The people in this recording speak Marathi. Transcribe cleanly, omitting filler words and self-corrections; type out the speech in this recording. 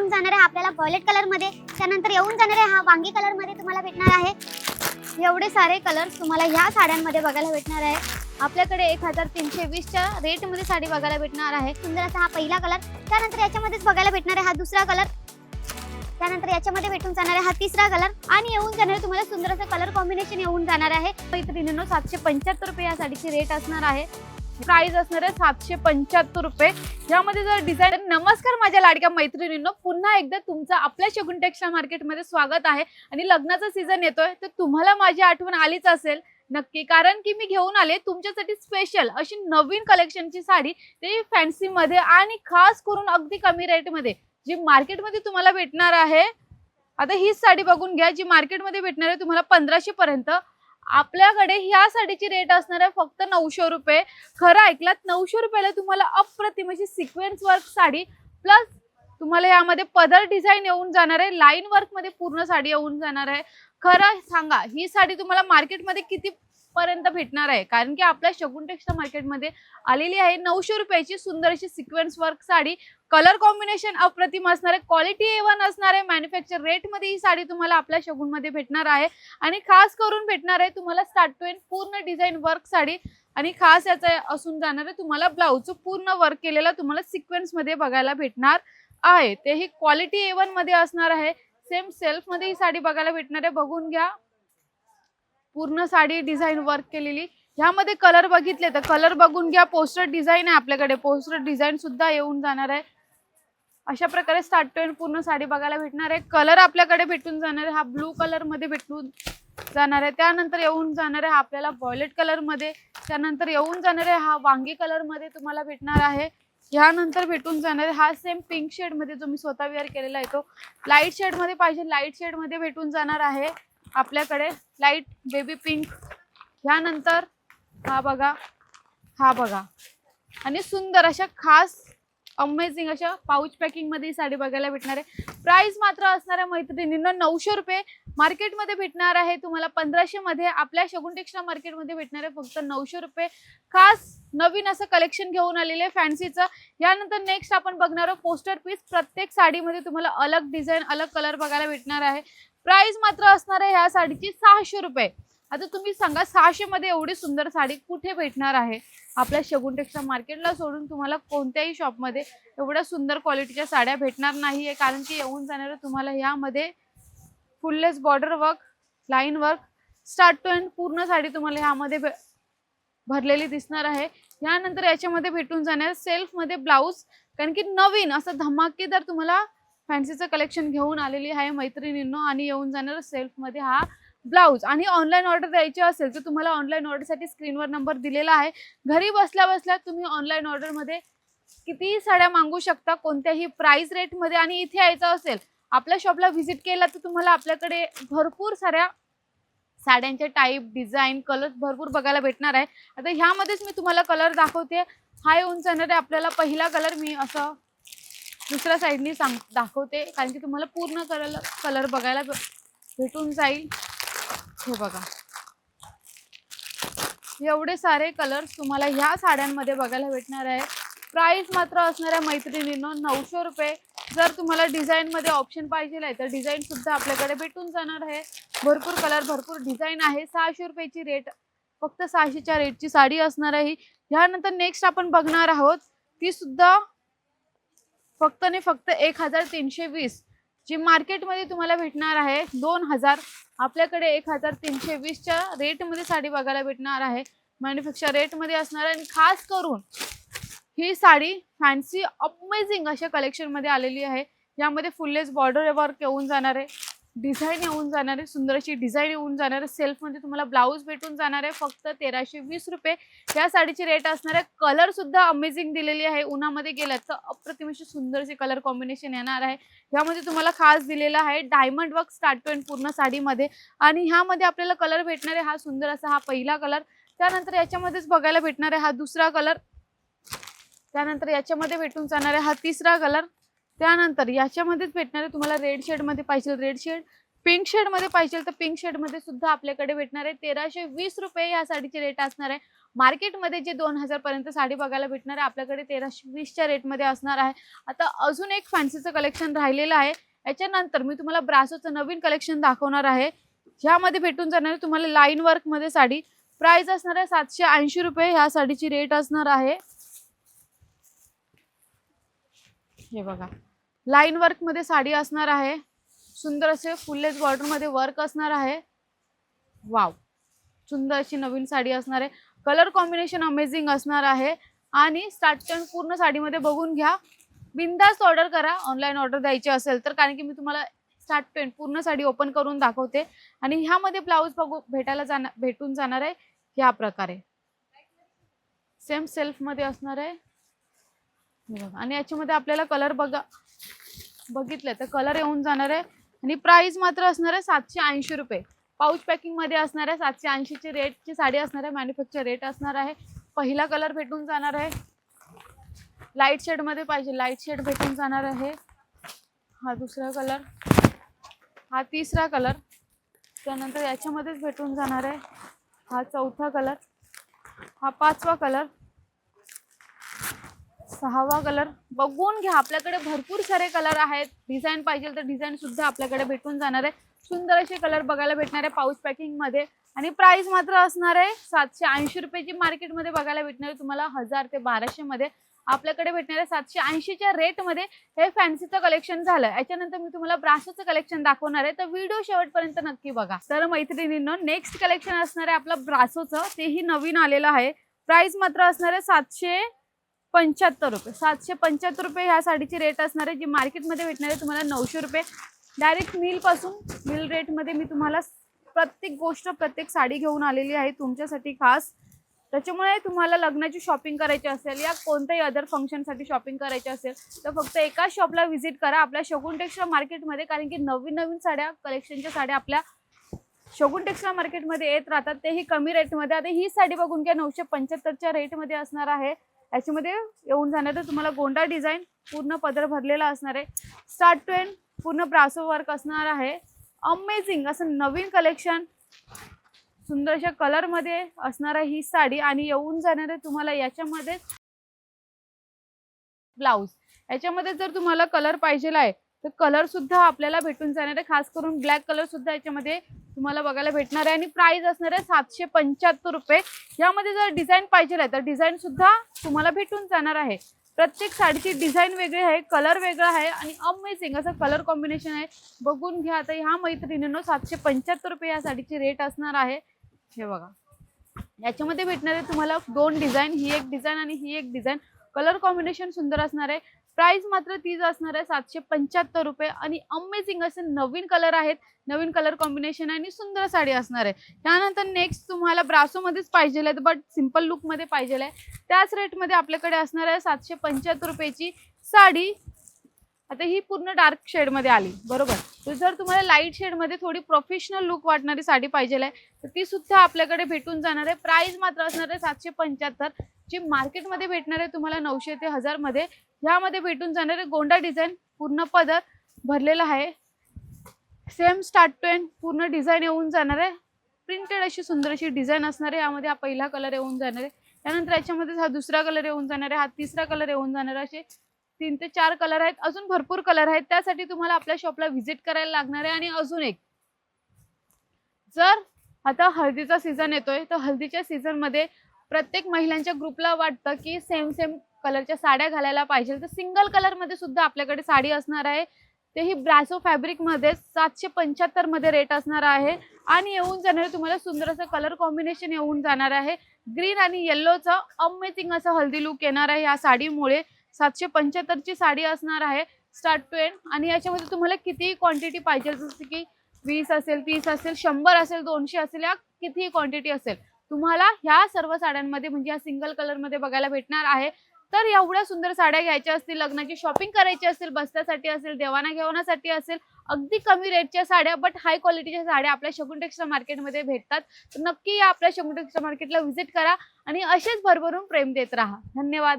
येऊन जाणार आहे आपल्याला व्हायलेट कलर मध्ये, त्यानंतर येऊन जाणार आहे हा वांगी कलर मध्ये तुम्हाला भेटणार आहे। एवढे सारे कलर्स तुम्हाला ह्या साड्यांमध्ये बघायला भेटणार आहे। आपल्याकडे 1320 च्या रेट मध्ये साडी बघायला भेटणार आहे। सुंदर असा हा पहिला कलर, त्यानंतर याच्यामध्येच बघायला भेटणार आहे हा दुसरा कलर, त्यानंतर याच्यामध्ये भेटून जाणार आहे हा तिसरा कलर आणि येऊन जाणार आहे तुम्हाला सुंदर असं कलर कॉम्बिनेशन येऊन जाणार आहे। मैत्रिणींनो 775 रुपये या साडीची रेट असणार आहे। प्राइस असणार आहे 775 रुपये। यामध्ये जर डिझाईन। नमस्कार माझ्या लाडक्या मैत्रिणींनो, पुन्हा एकदा तुमचं आपल्या शगुन टेक्सटाईल मार्केटमध्ये स्वागत आहे। आणि लग्नाचा सीझन येतोय तर तुम्हाला माझी आठवण आलीच असेल नक्की, कारण की मी घेऊन आले तुमच्यासाठी स्पेशल अशी नवीन कलेक्शनची साडी, ते फॅन्सी मध्ये आणि खास करून अगदी कमी रेट मध्ये जी मार्केटमध्ये तुम्हाला भेटणार आहे। आता हीच साडी बघून घ्या जी मार्केटमध्ये भेटणार आहे तुम्हाला 1500 पर्यंत। आपल्याकडे ह्या साडीची रेट असणार आहे फक्त 900 रुपये। खरं ऐकलात, 900 रुपयाला तुम्हाला अप्रतिम अशी सिक्वेन्स वर्क साडी प्लस तुम्हाला यामध्ये पदर डिझाईन येऊन जाणार आहे, लाईन वर्क मध्ये पूर्ण साडी येऊन जाणार आहे। खरं सांगा ही साडी तुम्हाला मार्केटमध्ये किती पर्यंत भेटणार आहे, कारण की आपल्या शगुन टेक्सटाईल मार्केटमध्ये आलेली आहे 900 रुपयाची सुंदर अशी sequence work sari. Colour combination अप्रतिम असणार आहे, क्वालिटी A1 असणार आहे। मॅन्युफॅक्चर रेट मध्ये ही साडी तुम्हाला आपल्या शगुन मध्ये भेटणार आहे आणि खास करून भेटणार आहे तुम्हाला स्टार्ट टू एंड पूर्ण डिझाईन वर्क साडी। आणि खास याचा असून जाणार आहे तुम्हाला ब्लाउज पूर्ण वर्क केलेला तुम्हाला सिक्वेन्स मध्ये बघायला भेटणार आहे, तेही क्वालिटी A1 मध्ये असणार आहे। सेम सेल्फ मध्ये ही साडी बघायला भेटणार आहे, बघून घ्या पूर्ण साडी डिझाईन वर्क केलेली। ह्यामध्ये कलर बघितले तर कलर बघून घ्या, पोस्टर डिझाईन आहे आपल्याकडे, पोस्टर डिझाईन सुद्धा येऊन जाणार आहे। अशा प्रकारे स्टार्ट टू एंड पूर्ण साडी बघायला भेटणार आहे। कलर आपल्याकडे भेटून जाणार आहे हा ब्लू कलर मध्ये भेटून जाणार आहे, त्यानंतर येऊन जाणार आहे आपल्याला व्हायलेट कलर मध्ये, त्यानंतर येऊन जाणार आहे हा वांगी कलर मध्ये तुम्हाला भेटणार आहे। यानंतर भेटून जाणार आहे हा सेम पिंक शेड मध्ये जो मी स्वतः वेअर केलेला आहे तो लाईट शेड मध्ये पाहिजे लाईट शेड मध्ये भेटून जाणार आहे आपल्याकडे लाईट बेबी पिंक। यानंतर हा बघा आणि सुंदर अशा खास अमेझिंग अशा पाउच पॅकिंग मध्ये साडी बघायला भेटणार आहे। प्राइस मात्र असणार आहे मैत्रिणींना 900 रुपये। मार्केटमध्ये भेटणार आहे तुम्हाला 1500 मध्ये, आपल्या शगुन टेक्सटाईल मार्केटमध्ये भेटणार आहे फक्त 900 रुपये। खास नवीन असं कलेक्शन घेऊन आलेले फॅन्सीचं। यानंतर नेक्स्ट आपण बघणार आहोत पोस्टर पीस। प्रत्येक साडीमध्ये तुम्हाला अलग डिझाईन अलग कलर बघायला भेटणार आहे। प्राइस मात्र असणार आहे ह्या साडीची 600 रुपये। आता तुम्ही सांगा 600 मध्ये एवढी सुंदर साडी कुठे भेटणार आहे? आपल्या शगुन टेक्सटाईल मार्केटला सोडून तुम्हाला कोणत्याही शॉपमध्ये एवढ्या सुंदर क्वालिटीच्या साड्या भेटणार नाहीये, कारण की येऊन जाणार तुम्हाला यामध्ये फुललेस border work, line work, start to end पूर्ण साडी तुम्हाला यामध्ये भरलेली दिसणार आहे। यानंतर याच्यामध्ये भेटून जाणार सेल्फ मध्ये ब्लाउज, कारण की नवीन असं धमाकेदार तुम्हाला फॅन्सीचं कलेक्शन घेऊन आलेली आहे मैत्रिणींनो। आणि येऊन जाणार सेल्फ मध्ये हा ब्लाउज। आणि ऑनलाईन ऑर्डर द्यायची असेल तर तुम्हाला ऑनलाईन ऑर्डरसाठी स्क्रीनवर नंबर दिलेला आहे। घरी बसल्या बसल्या तुम्ही ऑनलाईन ऑर्डर मध्ये कितीही साड्या मागवू शकता कोणत्याही प्राइस रेट मध्ये। आणि इथे यायचं असेल आपल्या शॉपला व्हिजिट केला तर तुम्हाला आपल्याकडे भरपूर साऱ्या साड्यांचे टाईप डिझाईन कलर भरपूर बघायला भेटणार आहे। आता ह्यामध्येच मी तुम्हाला कलर दाखवते। हा येऊन जाणार आहे आपल्याला पहिला कलर, मी असं दुसऱ्या साईडनी दाखवते कारण की तुम्हाला पूर्ण कलर बघायला भेटून जाईल। हे बघा एवढे सारे कलर्स तुम्हाला ह्या साड्यांमध्ये बघायला भेटणार आहे। प्राइस मात्र असणार आहे मैत्रिणींनो 900 रुपये। जर तुम्हाला डिझाईन मध्ये ऑप्शन पाहिजे आहे तर डिझाईन सुद्धा आपल्याकडे भेटून जाणार आहे। भरपूर कलर भरपूर डिझाईन आहे। 600 रुपयाची रेट, फक्त 600च्या रेटची साडी असणार आहे। यानंतर नेक्स्ट आपण बघणार आहोत ती सुद्धा फक्त आणि फक्त 1320 जी मार्केटमध्ये तुम्हाला भेटणार आहे 2000, आपल्याकडे 1320 च्या रेट मध्ये साडी बघायला भेटणार आहे। मॅन्युफॅक्चर रेट मध्ये असणार आहे। आणि खास करून ही साडी फॅन्सी अमेझिंग अशा कलेक्शन मध्ये आलेली आहे। यामध्ये फुललेस बॉर्डर वर्क येऊन जाणार आहे, डिझाईन येऊन जाणार आहे, सुंदर अशी डिझाईन येऊन जाणार आहे। सेल्फ मध्ये तुम्हाला ब्लाउज भेटून जाणार आहे फक्त 1320 रुपये। या साडीची रेट असणार आहे। कलर सुद्धा अमेझिंग दिलेली आहे, उन्हामध्ये गेलात तर अप्रतिम अशी सुंदर अशी कलर कॉम्बिनेशन येणार आहे। यामध्ये तुम्हाला खास दिलेला आहे diamond work start to end पूर्ण साडीमध्ये। आणि ह्यामध्ये आपल्याला कलर भेटणार आहे हा सुंदर असा हा पहिला कलर, त्यानंतर याच्यामध्येच बघायला भेटणार आहे हा दुसरा कलर, त्यानंतर याच्यामध्ये भेटून जाणार आहे हा तिसरा कलर, त्यानंतर याच्यामध्येच भेटणार आहे तुम्हाला रेड शेड मध्ये पाहिजे रेड शेड, पिंक शेड मध्ये पाहिजे तर पिंक शेड मध्ये सुद्धा आपल्याकडे भेटणार आहे 1320 रुपये या साडीची रेट असणार आहे। मार्केटमध्ये जे 2000 पर्यंत साडी बघायला भेटणार आहे आपल्याकडे 1320च्या रेटमध्ये असणार आहे। आता अजून एक फॅन्सीचं कलेक्शन राहिलेलं आहे, याच्यानंतर मी तुम्हाला ब्रासोचं नवीन कलेक्शन दाखवणार आहे। ह्यामध्ये भेटून जाणार आहे तुम्हाला लाईन वर्क मध्ये साडी, प्राइस असणार आहे 780 रुपये ह्या साडीची रेट असणार आहे। हे बघा लाईन वर्क मध्ये साडी असणार आहे, सुंदर असे फुललेस बॉर्डर मध्ये वर्क असणार आहे। वाव, सुंदर अशी नवीन साडी असणार आहे, कलर कॉम्बिनेशन अमेझिंग असणार आहे। आणि स्टार्ट टर्न पूर्ण साडीमध्ये बघून घ्या, बिंदास्त ऑर्डर करा ऑनलाईन ऑर्डर द्यायची असेल तर, कारण की मी तुम्हाला स्टार्ट टर्न पूर्ण साडी ओपन करून दाखवते। आणि ह्यामध्ये ब्लाऊज भेटून जाणार आहे ह्या प्रकारे, सेम सेल्फ मध्ये असणार आहे। आणि याच्यामध्ये आपल्याला कलर बघितले तर कलर येऊन जाणार आहे आणि प्राइस मात्र असणार आहे 780 रुपये। पाऊच पॅकिंग मध्ये असणार आहे, 780 ची रेटची साडी असणार आहे, मॅन्युफॅक्चर रेट असणार आहे। पहिला कलर भेटून जाणार आहे, लाईट शेड मध्ये पाहिजे लाईट शेड भेटून जाणार आहे। हा दुसरा कलर, हा तिसरा कलर, त्यानंतर याच्यामध्येच भेटून जाणार आहे हा चौथा कलर, हा पाचवा कलर, सहावा कलर। बघून घ्या आपल्याकडे भरपूर सारे कलर आहेत, डिझाईन पाहिजे तर डिझाईन सुद्धा आपल्याकडे भेटून जाणार आहे। सुंदर असे कलर बघायला भेटणार आहे पाऊच पॅकिंग मध्ये आणि प्राइस मात्र असणार आहे 780 रुपये। मार्केटमध्ये बघायला भेटणार आहे तुम्हाला 1000 ते 1200 मध्ये, आपल्याकडे भेटणार आहे 780च्या रेट मध्ये। हे फॅन्सीचं कलेक्शन झालं, याच्यानंतर मी तुम्हाला ब्रासोचं कलेक्शन दाखवणार आहे, तर व्हिडिओ शेवटपर्यंत नक्की बघा। तर मैत्रिणींनो नेक्स्ट कलेक्शन असणार आहे आपलं ब्रासोचं, तेही नवीन आलेलं आहे। प्राइस मात्र असणार आहे 775 रुपये। 775 रुपये ह्या साडीची रेट असणार आहे, जी मार्केटमध्ये भेटणार आहे तुम्हाला 900 रुपये। डायरेक्ट मिल पासून मिल रेट मध्ये मी तुम्हाला प्रत्येक गोष्ट प्रत्येक साडी घेऊन आलेली आहे तुमच्यासाठी खास। त्याच्यामुळे तुम्हाला लग्नाची शॉपिंग करायची असेल या कोणत्याही अदर फंक्शनसाठी शॉपिंग करायची असेल तर फक्त एका शॉपला व्हिजिट करा आपल्या शगुन टेक्सटाईल मार्केटमध्ये, कारण की नवीन नवीन साड्या कलेक्शनच्या साड्या आपल्या शगुन टेक्सटाईल मार्केटमध्ये येत राहतात, तेही कमी रेटमध्ये। आता ही साडी बघून घ्या 975च्या रेटमध्ये असणार आहे। याच्यामध्ये येऊन जाणार आहे तुम्हाला गोंडा डिझाईन, पूर्ण पदर भरलेला असणार आहे, स्टार्ट टू एंड पूर्ण ब्रासो वर्क असणार आहे। अमेझिंग असं नवीन कलेक्शन सुंदर अशा कलर मध्ये असणार आहे ही साडी आणि येऊन जाणार आहे तुम्हाला याच्यामध्ये ब्लाउज। याच्यामध्ये जर तुम्हाला कलर पाहिजे आहे तर कलर सुद्धा आपल्याला भेटून जाणार आहे, खास करून ब्लॅक कलर सुद्धा याच्यामध्ये तुम्हाला बघायला भेटणार आहे। आणि प्राइस असणार आहे 775 रुपये। यामध्ये जर डिझाईन पाहिजे आहे तर डिझाईन सुद्धा तुम्हाला भेटून जाणार आहे। प्रत्येक साडीची डिझाईन वेगळी आहे, कलर वेगळा आहे आणि अमेझिंग असं कलर कॉम्बिनेशन आहे, बघून घ्या। आता ह्या मैत्रिणींनो 775 रुपये या साडीची रेट असणार आहे। हे बघा याच्यामध्ये भेटणार आहे तुम्हाला दोन डिझाईन, ही एक डिझाईन आणि ही एक डिझाईन, कलर कॉम्बिनेशन सुंदर असणार आहे। प्राइस मात्र तीच असणार आहे 775 रुपये आणि अमेझिंग असे नवीन कलर आहेत, नवीन कलर कॉम्बिनेशन आहे आणि सुंदर साडी असणार आहे। त्यानंतर नेक्स्ट तुम्हाला ब्रासो मध्येच पाहिजे आहे बट सिंपल लुक मध्ये पाहिजे आहे, त्याच रेट मध्ये आपल्याकडे असणार आहे 775 रुपयाची साडी। आता ही पूर्ण डार्क शेड मध्ये आली बरोबर, तर जर तुम्हाला लाईट शेड मध्ये थोडी प्रोफेशनल लुक वाटणारी साडी पाहिजे आहे तर ती सुद्धा आपल्याकडे भेटून जाणार आहे। प्राइस मात्र असणार आहे 775, जी मार्केटमध्ये भेटणार आहे तुम्हाला 900 ते 1000 मध्ये। ह्यामध्ये भेटून जाणार आहे गोंडा डिझाईन, पूर्ण पदर भरलेला आहे, सेम स्टार्ट टू एंड पूर्ण डिझाईन येऊन जाणार आहे, प्रिंटेड अशी सुंदर अशी डिझाईन असणार आहे। यामध्ये हा पहिला कलर येऊन जाणार आहे, त्यानंतर याच्यामध्ये हा दुसरा कलर येऊन जाणार आहे, हा तिसरा कलर येऊन जाणार आहे, असे 3 ते 4 कलर आहेत, अजून भरपूर कलर आहेत। त्यासाठी तुम्हाला आपल्या शॉपला व्हिजिट करायला लागणार आहे। आणि अजून एक, जर आता हळदीचा सीझन येतोय तर हळदीच्या सीझन मध्ये प्रत्येक महिलांच्या ग्रुपला वाटतं की सेम सेम कलरच्या साड्या घालायला पाहिजे, तर सिंगल कलर मध्ये सुद्धा आपल्याकडे साडी असणार आहे, तेही ब्रासो फॅब्रिक मध्ये 775 मध्ये रेट असणार आहे। आणि येऊन जाणार तुम्हाला सुंदर असं कलर कॉम्बिनेशन येऊन जाणार आहे, ग्रीन आणि येल्लोचं अमेझिंग असं हल्दी लुक येणार आहे या साडीमुळे। 775 ची साडी असणार आहे स्टार्ट टू एंड। आणि याच्यामध्ये तुम्हाला कितीही क्वांटिटी पाहिजे, जसं की 20 असेल, 30 असेल, 100 असेल, 200 असेल, या कितीही क्वांटिटी असेल तुम्हाला ह्या सर्व साड्यांमध्ये म्हणजे या सिंगल कलर मध्ये बघायला भेटणार आहे। तर एवढ्या सुंदर साड्या घ्यायच्या असतील, लग्नाची शॉपिंग करायची असेल, बस्त्यासाठी असेल, देवाणा घेवाणासाठी असेल, अगदी कमी रेटच्या साड्या बट हाय क्वालिटीच्या साड्या आपल्या शगुन टेक्सटाईल मार्केटमध्ये भेटतात। तर नक्की या आपल्या शगुन टेक्सटाईल मार्केटला व्हिजिट करा आणि असेच भरभरून प्रेम देत राहा। धन्यवाद।